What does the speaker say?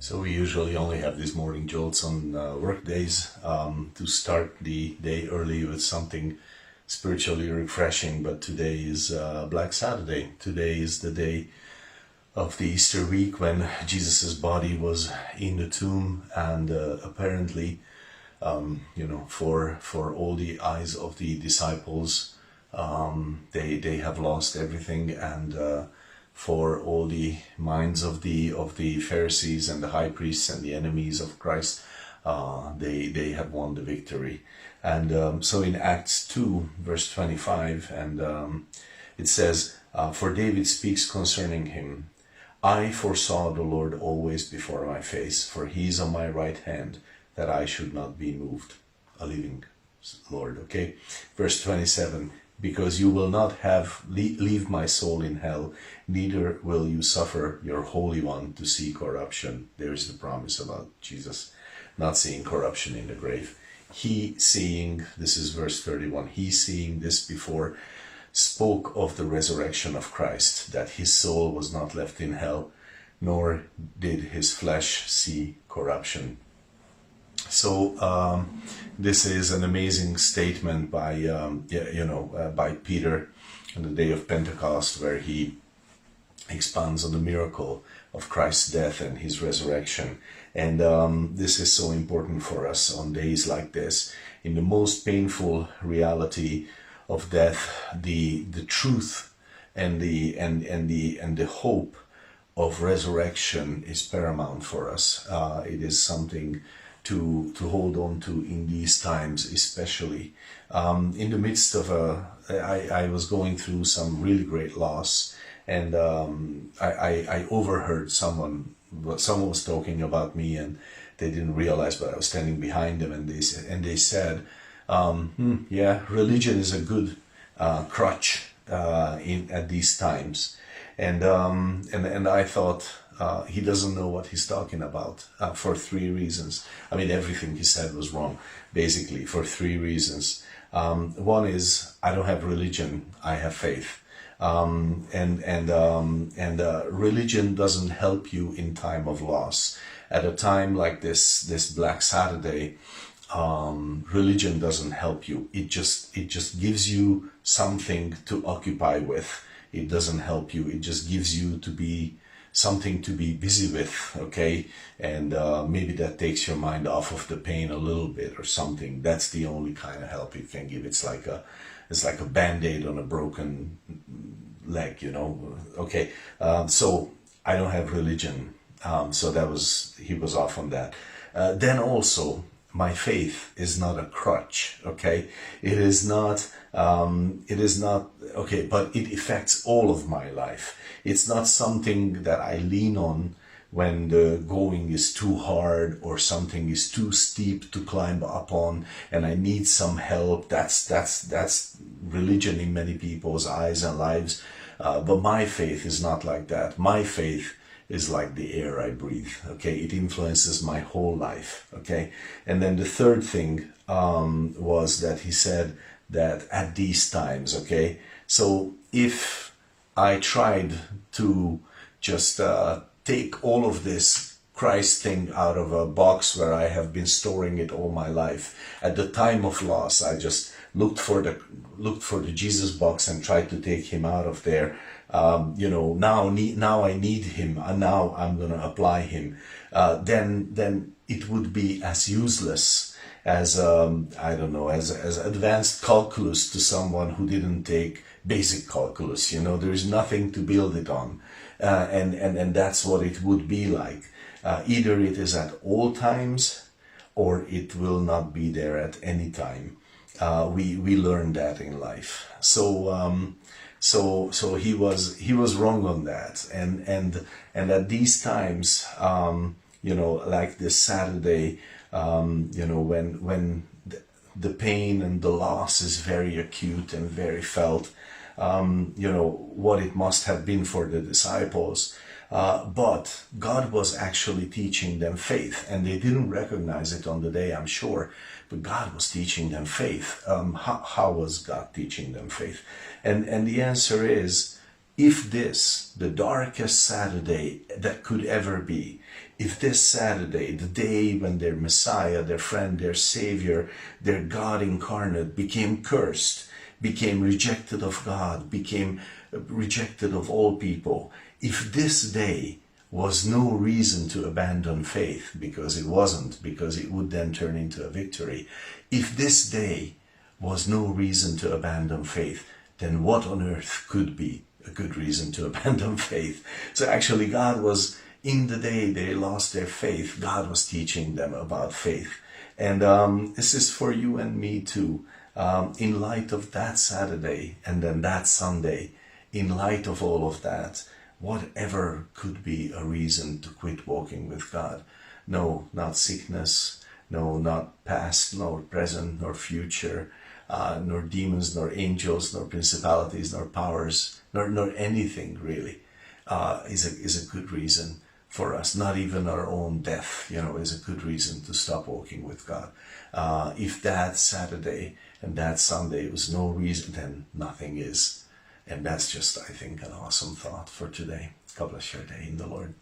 So we usually only have these morning jolts on work days to start the day early with something spiritually refreshing. But today is Black Saturday. Today is the day of the Easter week when Jesus's body was in the tomb, and apparently, for all the eyes of the disciples, they have lost everything, and for all the minds of the Pharisees and the high priests and the enemies of Christ, they have won the victory. And so in Acts 2 verse 25, and it says, for David speaks concerning him, I foresaw the Lord always before my face, for he is on my right hand, that I should not be moved. A living Lord. Okay, verse 27, because you will not leave my soul in hell, neither will you suffer your Holy One to see corruption. There is the promise about Jesus not seeing corruption in the grave. He seeing, this is verse 31, he seeing this before spoke of the resurrection of Christ, that his soul was not left in hell, nor did his flesh see corruption. So this is an amazing statement by by Peter on the day of Pentecost, where he expounds on the miracle of Christ's death and his resurrection. And this is so important for us on days like this. In the most painful reality of death, the truth and the hope of resurrection is paramount for us. It is something to hold on to in these times, especially in the midst of I was going through some really great loss, and I overheard someone was talking about me, and they didn't realize, but I was standing behind them, and they said, yeah, religion is a good crutch at these times, and I thought, he doesn't know what he's talking about, for three reasons. I mean, everything he said was wrong, basically, for three reasons. One is, I don't have religion, I have faith. Religion doesn't help you in time of loss. At a time like this Black Saturday, religion doesn't help you. It just gives you something to occupy with. It doesn't help you. It just gives you something to be busy with, okay? And maybe that takes your mind off of the pain a little bit or something. That's the only kind of help you can give. It's like a Band-Aid on a broken leg, Okay, so I don't have religion. So he was off on that. Then also, my faith is not a crutch, okay? It is not, okay, but it affects all of my life. It's not something that I lean on when the going is too hard or something is too steep to climb up on and I need some help. That's religion in many people's eyes and lives. But my faith is not like that. My faith is like the air I breathe, okay? It influences my whole life, okay? And then the third thing was that he said that at these times, okay? So if I tried to just take all of this Christ thing out of a box where I have been storing it all my life, at the time of loss, I just looked for the Jesus box and tried to take him out of there. Now I need him, and now I'm going to apply him. Then it would be as useless as as advanced calculus to someone who didn't take basic calculus. There is nothing to build it on, and that's what it would be like. Either it is at all times, or it will not be there at any time. We learn that in life. So he was wrong on that, and at these times, like this Saturday, when the pain and the loss is very acute and very felt, what it must have been for the disciples. But God was actually teaching them faith, and they didn't recognize it on the day, I'm sure, but God was teaching them faith. How was God teaching them faith? And the answer is, If this, the darkest Saturday that could ever be, if this Saturday, the day when their Messiah, their friend, their Savior, their God incarnate became cursed, became rejected of God, became rejected of all people, if this day was no reason to abandon faith, because it wasn't, because it would then turn into a victory, if this day was no reason to abandon faith, then what on earth could be a good reason to abandon faith? So actually God was, in the day they lost their faith, God was teaching them about faith. And this is for you and me too. In light of that Saturday and then that Sunday, in light of all of that, whatever could be a reason to quit walking with God? No, not sickness, no, not past, nor present, nor future, nor demons, nor angels, nor principalities, nor powers, nor anything really is a good reason for us. Not even our own death, is a good reason to stop walking with God. If that Saturday and that Sunday was no reason, then nothing is. And that's just, I think, an awesome thought for today. God bless your day in the Lord.